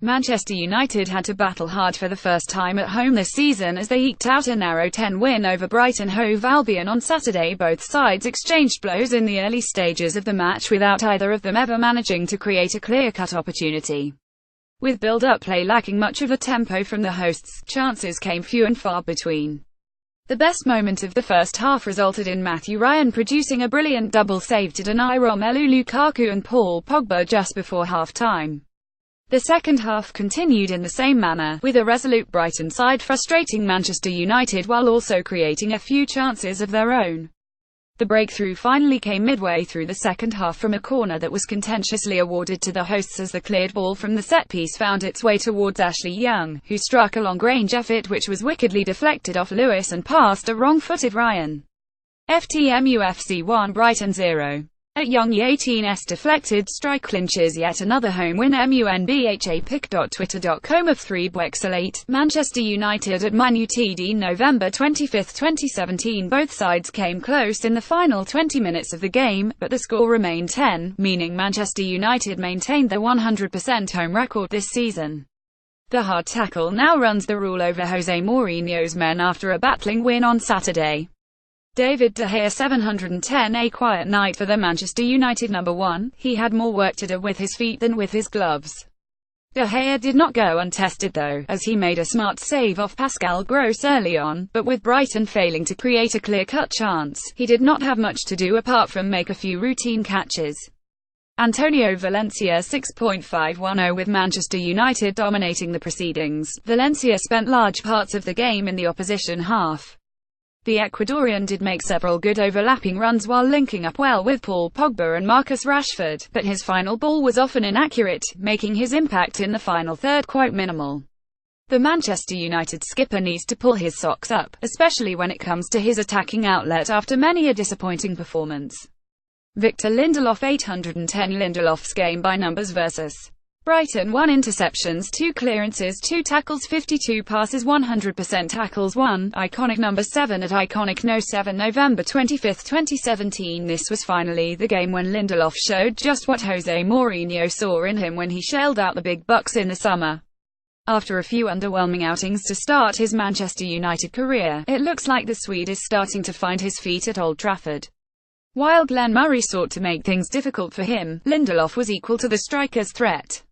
Manchester United had to battle hard for the first time at home this season as they eked out a narrow 10 win over Brighton Hove Albion on Saturday. Both sides exchanged blows in the early stages of the match without either of them ever managing to create a clear-cut opportunity. With build-up play lacking much of the tempo from the hosts, chances came few and far between. The best moment of the first half resulted in Matthew Ryan producing a brilliant double save to deny Romelu Lukaku and Paul Pogba just before half-time. The second half continued in the same manner, with a resolute Brighton side frustrating Manchester United while also creating a few chances of their own. The breakthrough finally came midway through the second half from a corner that was contentiously awarded to the hosts as the cleared ball from the set-piece found its way towards Ashley Young, who struck a long-range effort which was wickedly deflected off Lewis and past a wrong-footed Ryan. FTMUFC 1 Brighton 0. At Young, the 18's deflected strike clinches yet another home win. MUNBHAPIC.twitter.com of 3 Wexel 8, Manchester United at Man Utd November 25, 2017. Both sides came close in the final 20 minutes of the game, but the score remained 10, meaning Manchester United maintained their 100% home record this season. The hard tackle now runs the rule over Jose Mourinho's men after a battling win on Saturday. David De Gea 710. A quiet night for the Manchester United number one. He had more work to do with his feet than with his gloves. De Gea did not go untested though, as he made a smart save off Pascal Gross early on, but with Brighton failing to create a clear-cut chance, he did not have much to do apart from make a few routine catches. Antonio Valencia 6.510. With Manchester United dominating the proceedings, Valencia spent large parts of the game in the opposition half. The Ecuadorian did make several good overlapping runs while linking up well with Paul Pogba and Marcus Rashford, but his final ball was often inaccurate, making his impact in the final third quite minimal. The Manchester United skipper needs to pull his socks up, especially when it comes to his attacking outlet after many a disappointing performance. Victor Lindelof 810. Lindelof's game by numbers versus Brighton: 1 interceptions, 2 clearances, 2 tackles, 52 passes, 100% tackles, 1. Iconic number 7 at Iconic No 7 November 25, 2017. This was finally the game when Lindelof showed just what Jose Mourinho saw in him when he shelled out the big bucks in the summer. After a few underwhelming outings to start his Manchester United career, it looks like the Swede is starting to find his feet at Old Trafford. While Glenn Murray sought to make things difficult for him, Lindelof was equal to the striker's threat.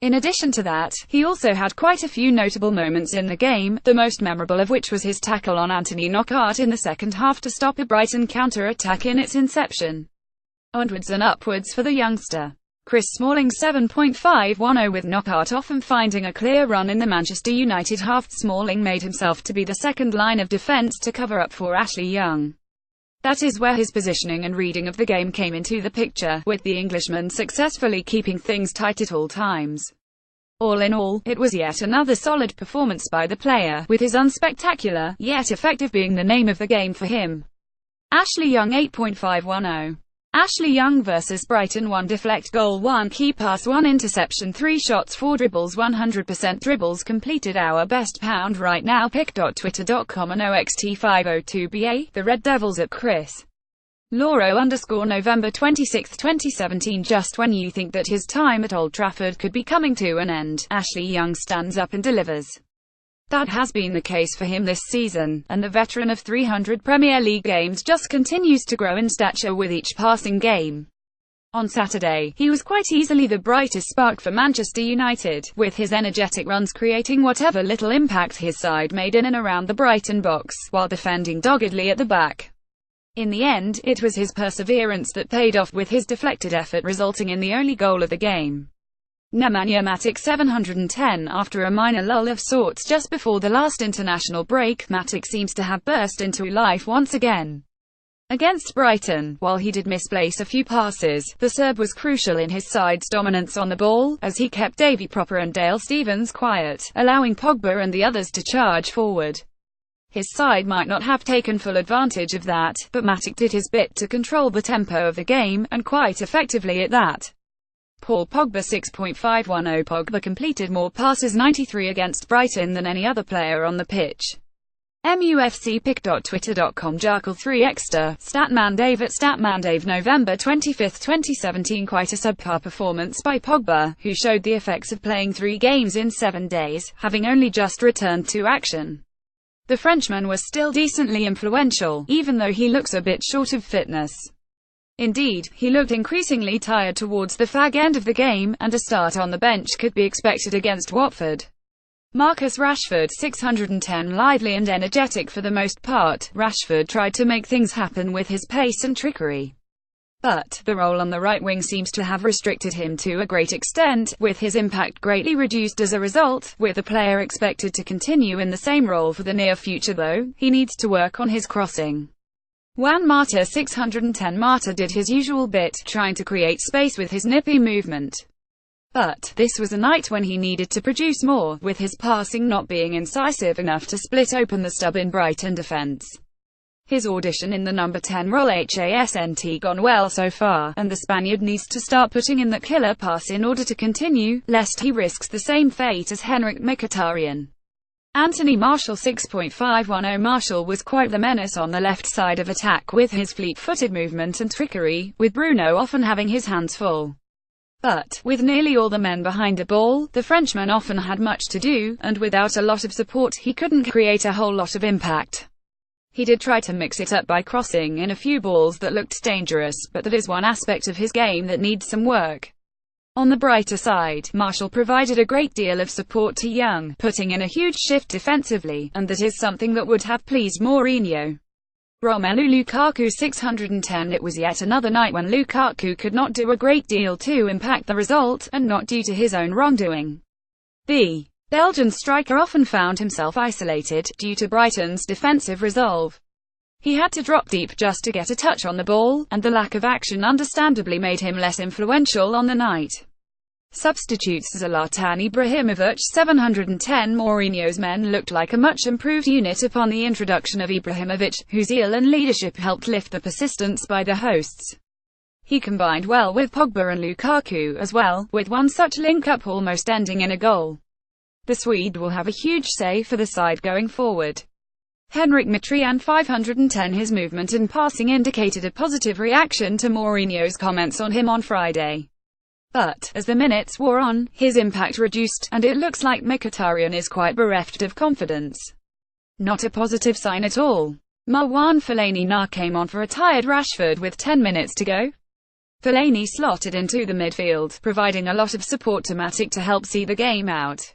In addition to that, he also had quite a few notable moments in the game, the most memorable of which was his tackle on Anthony Knockaert in the second half to stop a Brighton counter-attack in its inception. Onwards and upwards for the youngster. Chris Smalling 7.510. With Knockaert often finding a clear run in the Manchester United half, Smalling made himself to be the second line of defence to cover up for Ashley Young. That is where his positioning and reading of the game came into the picture, with the Englishman successfully keeping things tight at all times. All in all, it was yet another solid performance by the player, with his unspectacular, yet effective being the name of the game for him. Ashley Young 8.510. Ashley Young vs Brighton: 1 deflect goal, 1 key pass, 1 interception, 3 shots, 4 dribbles, 100% dribbles completed. Our best pound right now. Pic.twitter.com and OXT502BA, the Red Devils at Chris Lauro _November 26, 2017. Just when you think that his time at Old Trafford could be coming to an end, Ashley Young stands up and delivers. That has been the case for him this season, and the veteran of 300 Premier League games just continues to grow in stature with each passing game. On Saturday, he was quite easily the brightest spark for Manchester United, with his energetic runs creating whatever little impact his side made in and around the Brighton box, while defending doggedly at the back. In the end, it was his perseverance that paid off, with his deflected effort resulting in the only goal of the game. Nemanja Matic 710. After a minor lull of sorts just before the last international break, Matic seems to have burst into life once again. Against Brighton, while he did misplace a few passes, the Serb was crucial in his side's dominance on the ball, as he kept Davy Pröpper and Dale Stephens quiet, allowing Pogba and the others to charge forward. His side might not have taken full advantage of that, but Matic did his bit to control the tempo of the game, and quite effectively at that. Paul Pogba 6.510. Pogba completed more passes 93 against Brighton than any other player on the pitch. MUFCPick.Twitter.com Jarkle3Extra, Statman at Statman November 25, 2017 Quite a subpar performance by Pogba, who showed the effects of playing 3 games in 7 days, having only just returned to action. The Frenchman was still decently influential, even though he looks a bit short of fitness. Indeed, he looked increasingly tired towards the fag end of the game, and a start on the bench could be expected against Watford. Marcus Rashford 610 lively and energetic for the most part, Rashford tried to make things happen with his pace and trickery. But the role on the right wing seems to have restricted him to a great extent, with his impact greatly reduced as a result, with the player expected to continue in the same role for the near future though, he needs to work on his crossing. Juan Mata 610 Mata did his usual bit, trying to create space with his nippy movement. But this was a night when he needed to produce more, with his passing not being incisive enough to split open the stubborn Brighton defence. His audition in the number 10 role hasn't gone well so far, and the Spaniard needs to start putting in that killer pass in order to continue, lest he risks the same fate as Henrik Mkhitaryan. Anthony Martial 6.510 Martial was quite the menace on the left side of attack with his fleet-footed movement and trickery, with Bruno often having his hands full. But, with nearly all the men behind the ball, the Frenchman often had much to do, and without a lot of support he couldn't create a whole lot of impact. He did try to mix it up by crossing in a few balls that looked dangerous, but that is one aspect of his game that needs some work. On the brighter side, Martial provided a great deal of support to Young, putting in a huge shift defensively, and that is something that would have pleased Mourinho. Romelu Lukaku 610 It was yet another night when Lukaku could not do a great deal to impact the result, and not due to his own wrongdoing. The Belgian striker often found himself isolated, due to Brighton's defensive resolve. He had to drop deep just to get a touch on the ball, and the lack of action understandably made him less influential on the night. Substitutes Zlatan Ibrahimovic 710 Mourinho's men looked like a much improved unit upon the introduction of Ibrahimovic, whose zeal and leadership helped lift the persistence by the hosts. He combined well with Pogba and Lukaku as well, with one such link-up almost ending in a goal. The Swede will have a huge say for the side going forward. Henrik Mkhitaryan 510 His movement and passing indicated a positive reaction to Mourinho's comments on him on Friday. But, as the minutes wore on, his impact reduced, and it looks like Mkhitaryan is quite bereft of confidence. Not a positive sign at all. Marwan Fellaini came on for a tired Rashford with 10 minutes to go. Fellaini slotted into the midfield, providing a lot of support to Matic to help see the game out.